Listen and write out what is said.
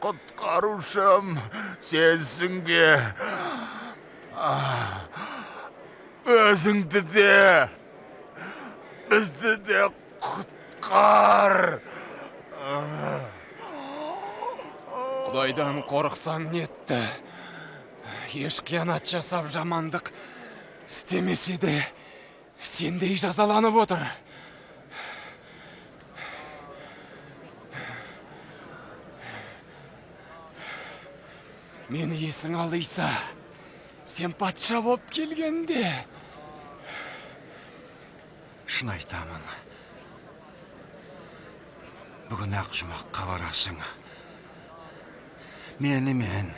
Құтқарушым сенсің бе? Өзіңді де, бізді де құтқар. Құдайдан қорықсаң нетті. Еш қиянат жасап жамандық істемесе де сендей жазаланып отыр. Мені есің алыйса, сен патша боп келгенде. Шын айтамын. Бүгін ақ жұмаққа барасың. Мені мен